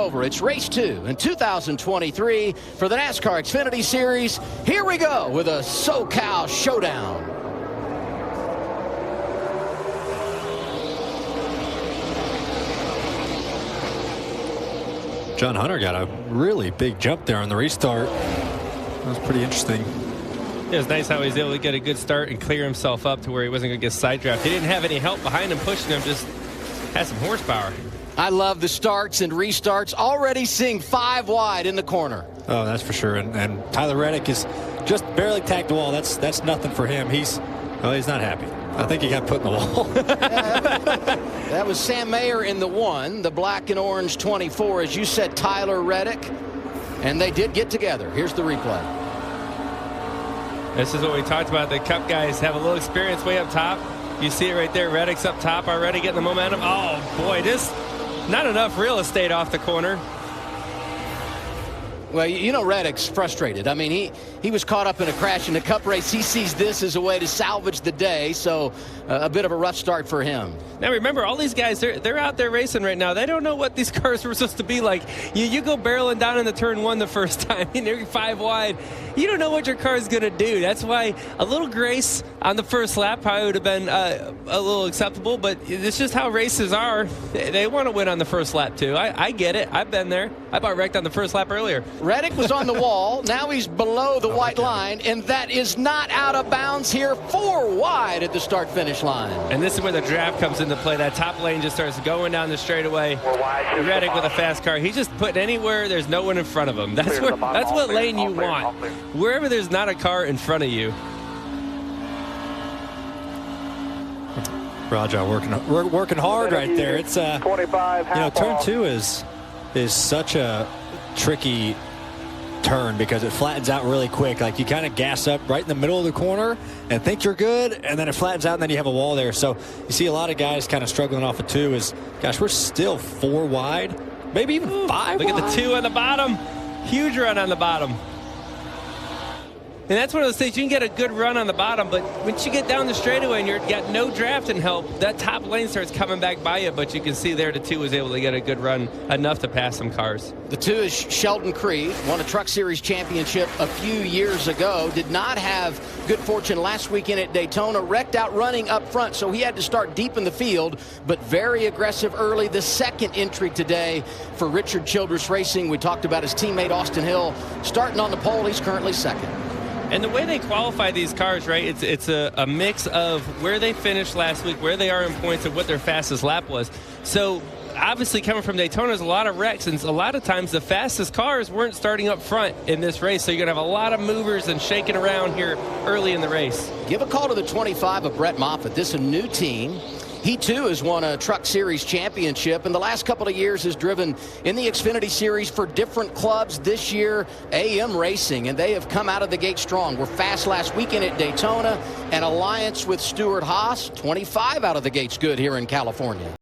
over. It's race 2 in 2023 for the NASCAR Xfinity Series. Here we go with a SoCal showdown. John Hunter got a really big jump there on the restart. That was pretty interesting. It was nice how he was able to get a good start and clear himself up to where he wasn't going to get side draft. He didn't have any help behind him pushing him, just had some horsepower. I love the starts and restarts. Already seeing 5 wide in the corner. Oh, that's for sure. And Tyler Reddick is just barely tagged the wall. That's nothing for him. He's not happy. I think he got put in the wall. That was Sam Mayer in the 1, the black and orange 24, as you said, Tyler Reddick. And they did get together. Here's the replay. This is what we talked about. The Cup guys have a little experience way up top. You see it right there. Reddick's up top already getting the momentum. Oh, boy, this not enough real estate off the corner. Well, you know Reddick's frustrated. I mean, he was caught up in a crash in the Cup race. He sees this as a way to salvage the day, so a bit of a rough start for him. Now, remember, all these guys, they're out there racing right now. They don't know what these cars were supposed to be like. You go barreling down into turn 1 the first time, and you're 5 wide. You don't know what your car is going to do. That's why a little grace on the first lap probably would have been a little acceptable, but it's just how races are. They want to win on the first lap, too. I get it. I've been there. I about wrecked on the first lap earlier. Reddick was on the wall. Now he's below the white line, and that is not out of bounds here. 4 wide at the start-finish line. And this is where the draft comes into play. That top lane just starts going down the straightaway. Reddick with a fast car. He's just putting anywhere there's no one in front of him. That's what lane you want. Wherever there's not a car in front of you. Raja working hard right there. It's 25. Turn 2 is such a tricky turn because it flattens out really quick. Like, you kind of gas up right in the middle of the corner and think you're good, and then it flattens out, and then you have a wall there. So you see a lot of guys kind of struggling off of 2. Gosh, we're still 4 wide, maybe even 5 wide. Look at the 2 on the bottom. Huge run on the bottom. And that's one of those things, you can get a good run on the bottom, but once you get down the straightaway and you've got no drafting help, that top lane starts coming back by you, but you can see there the 2 was able to get a good run, enough to pass some cars. The 2 is Sheldon Creed, won a Truck Series championship a few years ago, did not have good fortune last weekend at Daytona, wrecked out running up front, so he had to start deep in the field, but very aggressive early. The second entry today for Richard Childress Racing. We talked about his teammate Austin Hill starting on the pole. He's currently second. And the way they qualify these cars, right, it's a mix of where they finished last week, where they are in points, and what their fastest lap was. So obviously coming from Daytona, there's a lot of wrecks, and a lot of times the fastest cars weren't starting up front in this race. So you're going to have a lot of movers and shaking around here early in the race. Give a call to the 25 of Brett Moffitt. This is a new team. He, too, has won a Truck Series championship, and the last couple of years has driven in the Xfinity Series for different clubs. This year, AM Racing, and they have come out of the gate strong. We're fast last weekend at Daytona, and alliance with Stewart Haas, 25 out of the gates good here in California.